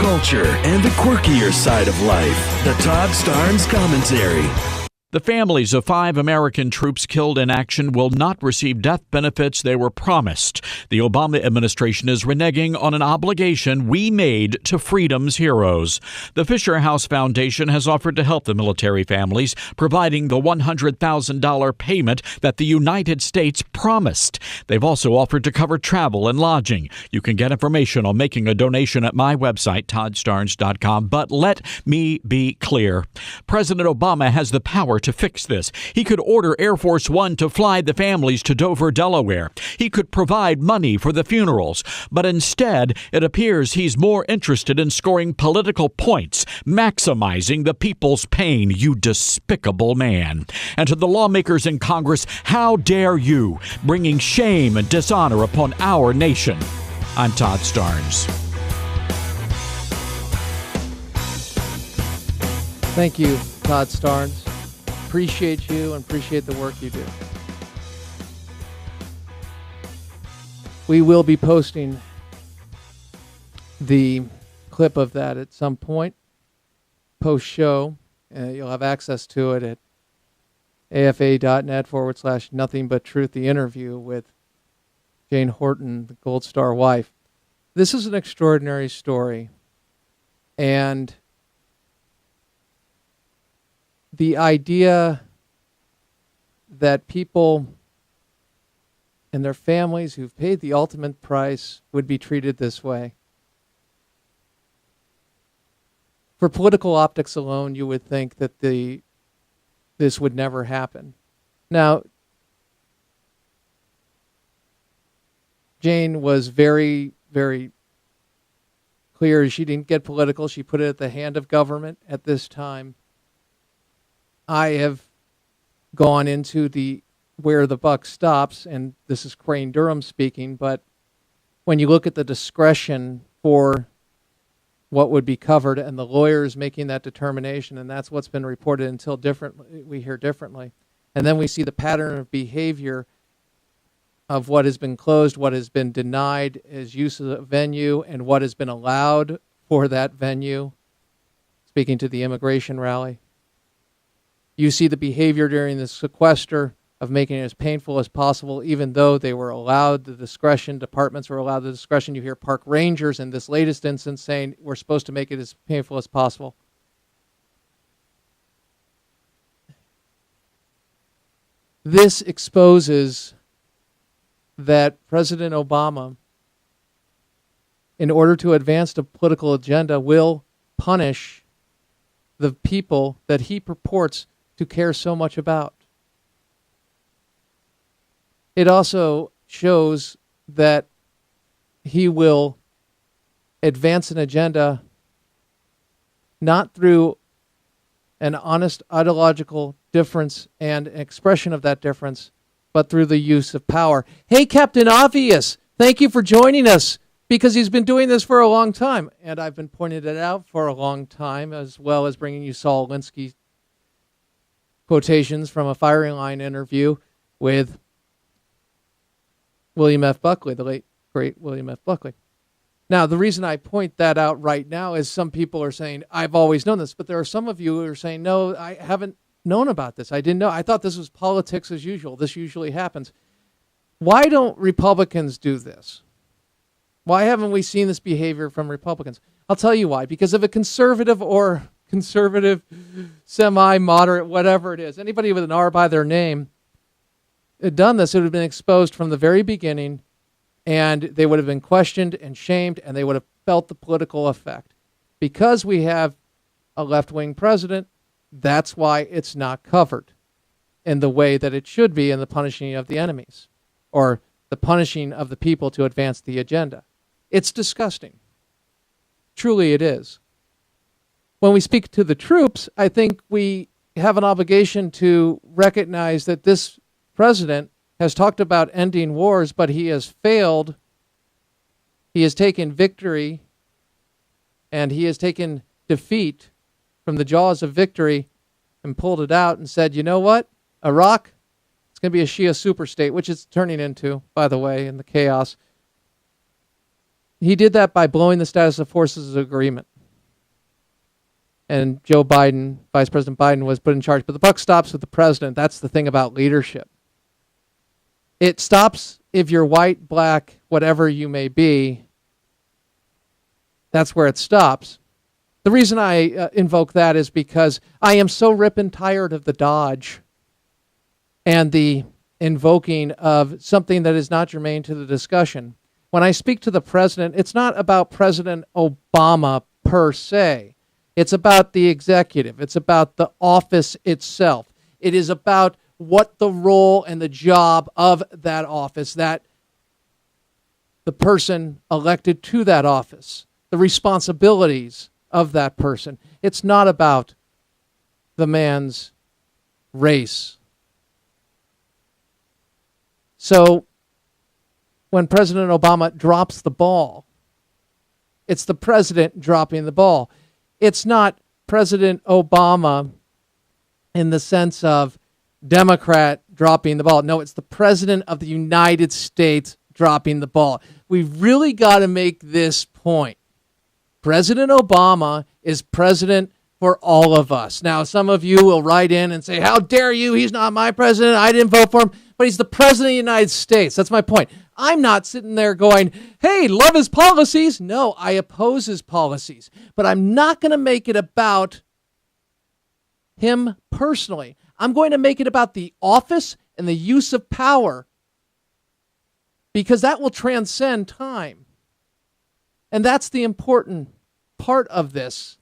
culture, and the quirkier side of life. The Todd Starnes Commentary. The families of 5 American troops killed in action will not receive death benefits they were promised. The Obama administration is reneging on an obligation we made to freedom's heroes. The Fisher House Foundation has offered to help the military families, providing the $100,000 payment that the United States promised. They've also offered to cover travel and lodging. You can get information on making a donation at my website, toddstarnes.com. But let me be clear. President Obama has the power to fix this. He could order Air Force One to fly the families to Dover, Delaware. He could provide money for the funerals. But instead, it appears he's more interested in scoring political points, maximizing the people's pain, you despicable man. And to the lawmakers in Congress, how dare you, bringing shame and dishonor upon our nation. I'm Todd Starnes. Thank you, Todd Starnes. Appreciate you and appreciate the work you do. We will be posting the clip of that at some point, post-show. You'll have access to it at afa.net/nothing-but-truth, the interview with Jane Horton, the Gold Star wife. This is an extraordinary story, and the idea that people and their families who've paid the ultimate price would be treated this way. For political optics alone, you would think that this would never happen. Now, Jane was very, very clear. She didn't get political. She put it at the hand of government at this time. I have gone into where the buck stops, and this is Crane Durham speaking, but when you look at the discretion for what would be covered and the lawyers making that determination, and that's what's been reported until we hear differently. And then we see the pattern of behavior of what has been closed, what has been denied as use of a venue, and what has been allowed for that venue, speaking to the immigration rally. You see the behavior during the sequester of making it as painful as possible, even though they were allowed the discretion, departments were allowed the discretion. You hear park rangers in this latest instance saying we're supposed to make it as painful as possible. This exposes that President Obama, in order to advance the political agenda, will punish the people that he purports to care so much about. It also shows that he will advance an agenda not through an honest ideological difference and an expression of that difference, but through the use of power. Hey, Captain Obvious, thank you for joining us, because he's been doing this for a long time, and I've been pointing it out for a long time, as well as bringing you Saul Alinsky quotations from a firing line interview with William F. Buckley, the late, great William F. Buckley. Now, the reason I point that out right now is some people are saying, I've always known this, but there are some of you who are saying, no, I haven't known about this. I didn't know. I thought this was politics as usual. This usually happens. Why don't Republicans do this? Why haven't we seen this behavior from Republicans? I'll tell you why. Because of a conservative or conservative, semi-moderate, whatever it is, anybody with an R by their name had done this, it would have been exposed from the very beginning, and they would have been questioned and shamed, and they would have felt the political effect. Because we have a left-wing president, that's why it's not covered in the way that it should be in the punishing of the enemies, or the punishing of the people to advance the agenda. It's disgusting. Truly it is. When we speak to the troops, I think we have an obligation to recognize that this president has talked about ending wars, but he has failed. He has taken victory, and he has taken defeat from the jaws of victory and pulled it out and said, you know what? Iraq, it's going to be a Shia superstate, which it's turning into, by the way, in the chaos. He did that by blowing the status of forces agreement. and Joe Biden, Vice President Biden, was put in charge. But the buck stops with the president. That's the thing about leadership. It stops if you're white, black, whatever you may be. That's where it stops. The reason I invoke that is because I am so ripping tired of the dodge and the invoking of something that is not germane to the discussion. When I speak to the president, it's not about President Obama per se. It's about the executive. It's about the office itself. It is about what the role and the job of that office, that the person elected to that office, the responsibilities of that person. It's not about the man's race. So when President Obama drops the ball, it's the president dropping the ball. It's not President Obama in the sense of Democrat dropping the ball. No, it's the President of the United States dropping the ball. We've really got to make this point. President Obama is president for all of us. Now, some of you will write in and say, how dare you? He's not my president. I didn't vote for him. But he's the president of the United States. That's my point. I'm not sitting there going, hey, love his policies. No, I oppose his policies. But I'm not going to make it about him personally. I'm going to make it about the office and the use of power, because that will transcend time. And that's the important part of this,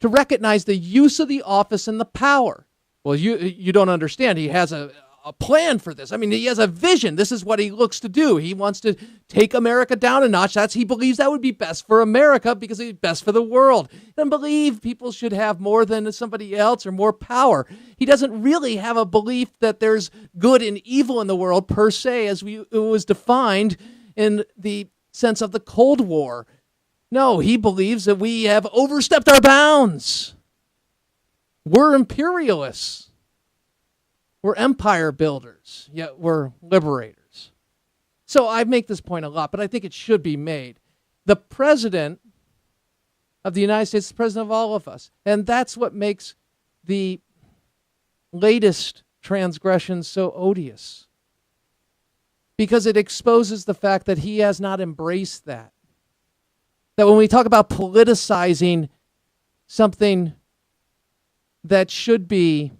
to recognize the use of the office and the power. Well, you don't understand. He has a plan for this. I mean, he has a vision. This is what he looks to do. He wants to take America down a notch. He believes that would be best for America because it's best for the world. He doesn't believe people should have more than somebody else or more power. He doesn't really have a belief that there's good and evil in the world per se, as it was defined in the sense of the Cold War. No, he believes that we have overstepped our bounds. We're imperialists. We're empire builders, yet we're liberators. So I make this point a lot, but I think it should be made. The president of the United States is the president of all of us. And that's what makes the latest transgressions so odious, because it exposes the fact that he has not embraced that. That when we talk about politicizing something that should be,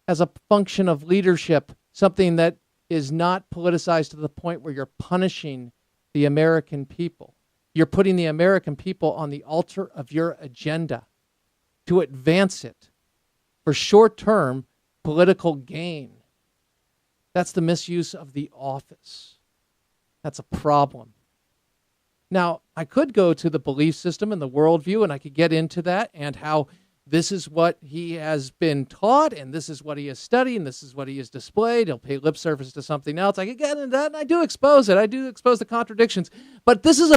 as a function of leadership, something that is not politicized to the point where you're punishing the American people. You're putting the American people on the altar of your agenda to advance it for short-term political gain. That's the misuse of the office. That's a problem. Now, I could go to the belief system and the worldview, and I could get into that and how this is what he has been taught, and this is what he has studied, and this is what he has displayed. He'll pay lip service to something else. I could get into that, and I do expose it. I do expose the contradictions. But this is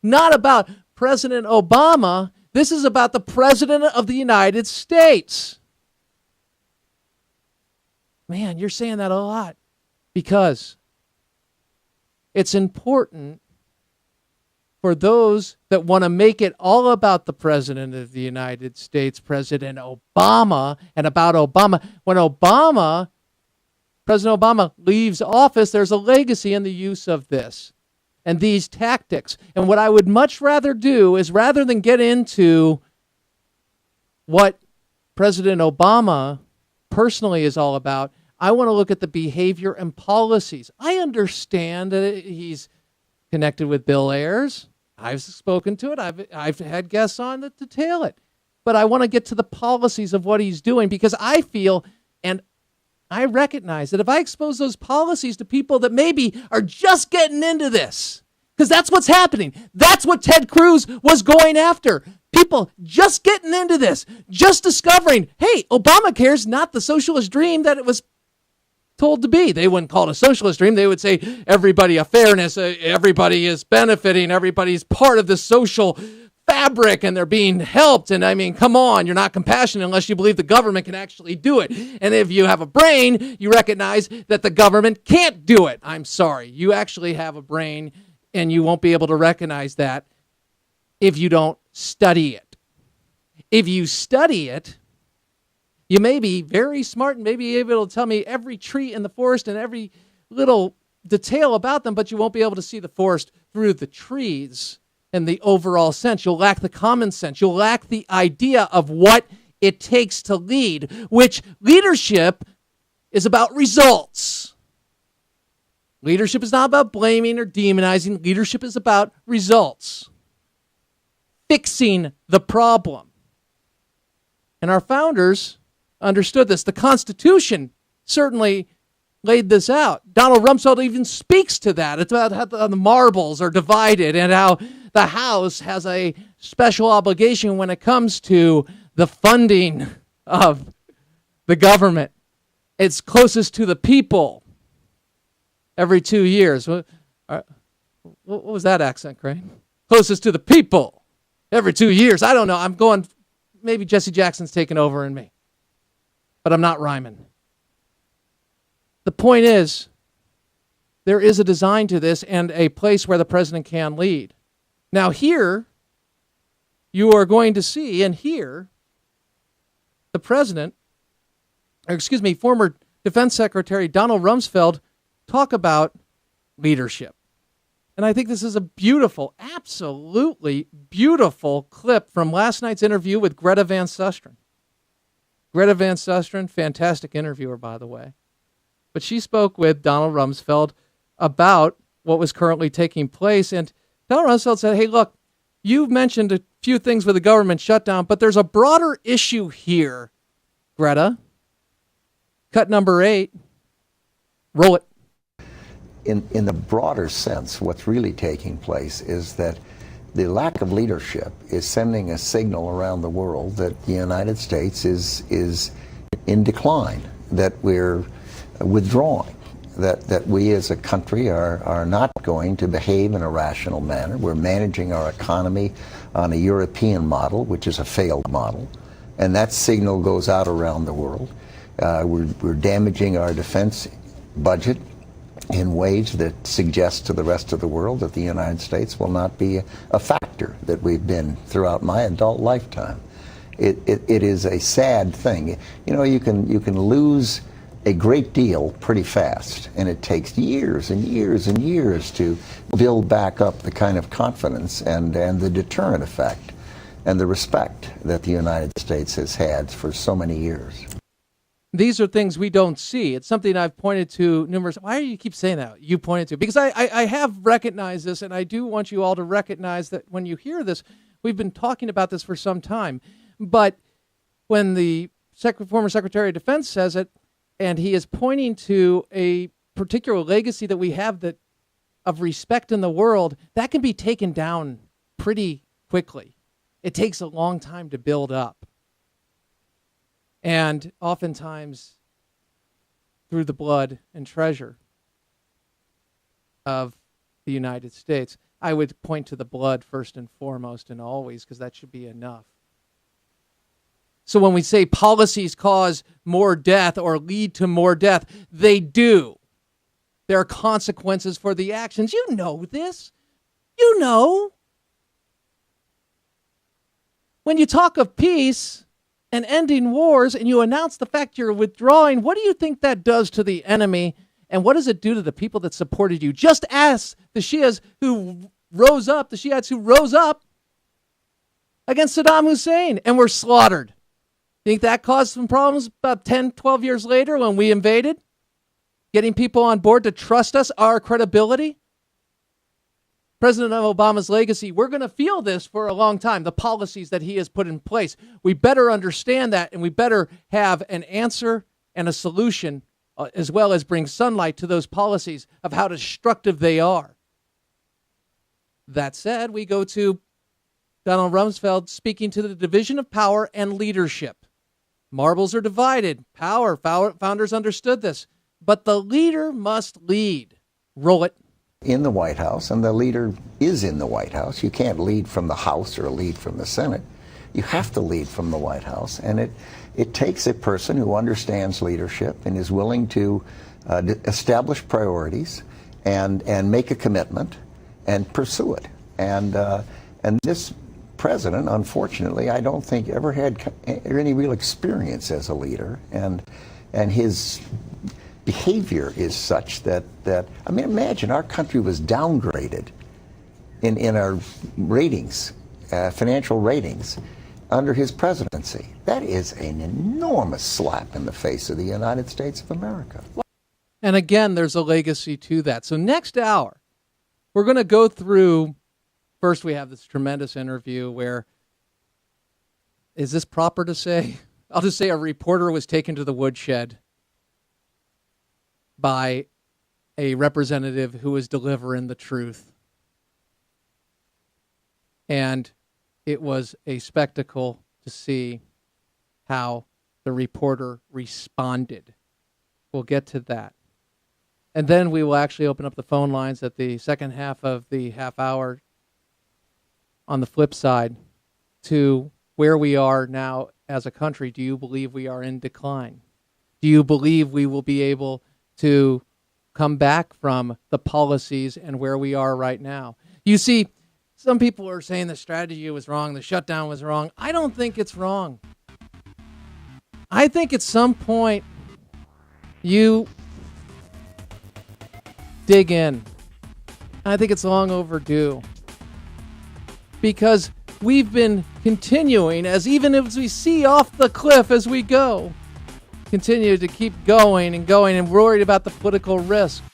not about President Obama. This is about the President of the United States. Man, you're saying that a lot, because it's important for those that want to make it all about the President of the United States, President Obama, and about Obama. When President Obama leaves office, there's a legacy in the use of this and these tactics. And what I would much rather do is, rather than get into what President Obama personally is all about, I want to look at the behavior and policies. I understand that he's connected with Bill Ayers. I've spoken to it. I've had guests on that detail it. But I want to get to the policies of what he's doing, because I feel and I recognize that if I expose those policies to people that maybe are just getting into this, because that's what's happening. That's what Ted Cruz was going after. People just getting into this, just discovering, hey, Obamacare's not the socialist dream that it was told to be. They wouldn't call it a socialist dream. They would say everybody a fairness, everybody is benefiting, everybody's part of the social fabric and they're being helped. And I mean, come on, you're not compassionate unless you believe the government can actually do it. And if you have a brain, you recognize that the government can't do it. I'm sorry. You actually have a brain, and you won't be able to recognize that if you don't study it. If you study it, you may be very smart and may be able to tell me every tree in the forest and every little detail about them, but you won't be able to see the forest through the trees in the overall sense. You'll lack the common sense. You'll lack the idea of what it takes to lead, which leadership is about results. Leadership is not about blaming or demonizing. Leadership is about results. Fixing the problem. And our founders understood this. The Constitution certainly laid this out. Donald Rumsfeld even speaks to that. It's about how the marbles are divided and how the House has a special obligation when it comes to the funding of the government. It's closest to the people every 2 years. What was that accent, Craig? Closest to the people every 2 years. I don't know. I'm going, maybe Jesse Jackson's taking over in me. But I'm not rhyming. The point is, there is a design to this and a place where the president can lead. Now here, you are going to see and hear the president, former Defense Secretary Donald Rumsfeld talk about leadership. And I think this is a beautiful, absolutely beautiful clip from last night's interview with Greta Van Susteren. Greta Van Susteren, fantastic interviewer, by the way. But she spoke with Donald Rumsfeld about what was currently taking place. And Donald Rumsfeld said, hey, look, you've mentioned a few things with the government shutdown, but there's a broader issue here, Greta. Cut number 8. Roll it. In the broader sense, what's really taking place is that the lack of leadership is sending a signal around the world that the United States is in decline, that we're withdrawing, that we as a country are not going to behave in a rational manner. We're managing our economy on a European model, which is a failed model, and that signal goes out around the world. We're damaging our defense budget in ways that suggest to the rest of the world that the United States will not be a factor that we've been throughout my adult lifetime. It is a sad thing. You know, you can lose a great deal pretty fast, and it takes years and years and years to build back up the kind of confidence and the deterrent effect and the respect that the United States has had for so many years. These are things we don't see. It's something I've pointed to numerous. Why do you keep saying that? You pointed to because I have recognized this, and I do want you all to recognize that when you hear this, we've been talking about this for some time. But when the former Secretary of Defense says it, and he is pointing to a particular legacy that we have that of respect in the world, that can be taken down pretty quickly. It takes a long time to build up. And oftentimes through the blood and treasure of the United States. I would point to the blood first and foremost and always, because that should be enough. So when we say policies cause more death or lead to more death, they do. There are consequences for the actions. You know this. You know. When you talk of peace and ending wars and you announce the fact you're withdrawing, what do you think that does to the enemy? And what does it do to the people that supported you? Just ask the Shiites who rose up against Saddam Hussein and were slaughtered. Think that caused some problems about 10, 12 years later when we invaded? Getting people on board to trust us, our credibility? President Obama's legacy, we're going to feel this for a long time, the policies that he has put in place. We better understand that, and we better have an answer and a solution, as well as bring sunlight to those policies of how destructive they are. That said, we go to Donald Rumsfeld speaking to the division of power and leadership. Marbles are divided. Power. Founders understood this. But the leader must lead. Roll it. In the White House, and the leader is in the White House. You can't lead from the House or lead from the Senate. You have to lead from the White House. And it takes a person who understands leadership and is willing to establish priorities and make a commitment and pursue it. And this president, unfortunately, I don't think ever had any real experience as a leader, and his behavior is such that I mean, imagine our country was downgraded in our ratings, financial ratings, under his presidency. That is an enormous slap in the face of the United States of America. And again, there's a legacy to that. So next hour, we're going to go through, first we have this tremendous interview where, is this proper to say? I'll just say a reporter was taken to the woodshed by a representative who was delivering the truth. And it was a spectacle to see how the reporter responded. We'll get to that. And then we will actually open up the phone lines at the second half of the half hour on the flip side to where we are now as a country. Do you believe we are in decline? Do you believe we will be able to come back from the policies and where we are right now? You see, some people are saying the strategy was wrong, the shutdown was wrong. I don't think it's wrong. I think at some point you dig in. I think it's long overdue. Because we've been continuing, even as we see off the cliff as we go, continue to keep going and worried about the political risk.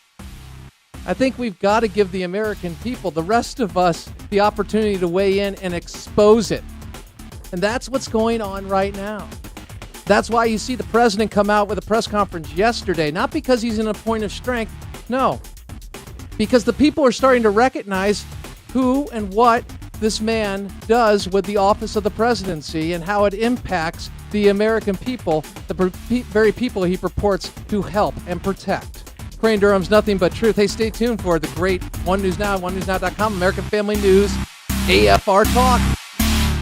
I think we've got to give the American people, the rest of us, the opportunity to weigh in and expose it. And that's what's going on right now. That's why you see the president come out with a press conference yesterday, not because he's in a point of strength, no, because the people are starting to recognize who and what this man does with the office of the presidency and how it impacts the American people, the very people he purports to help and protect. Crane Durham's Nothing But Truth. Hey, stay tuned for the great One News Now, onenewsnow.com, American Family News, AFR Talk.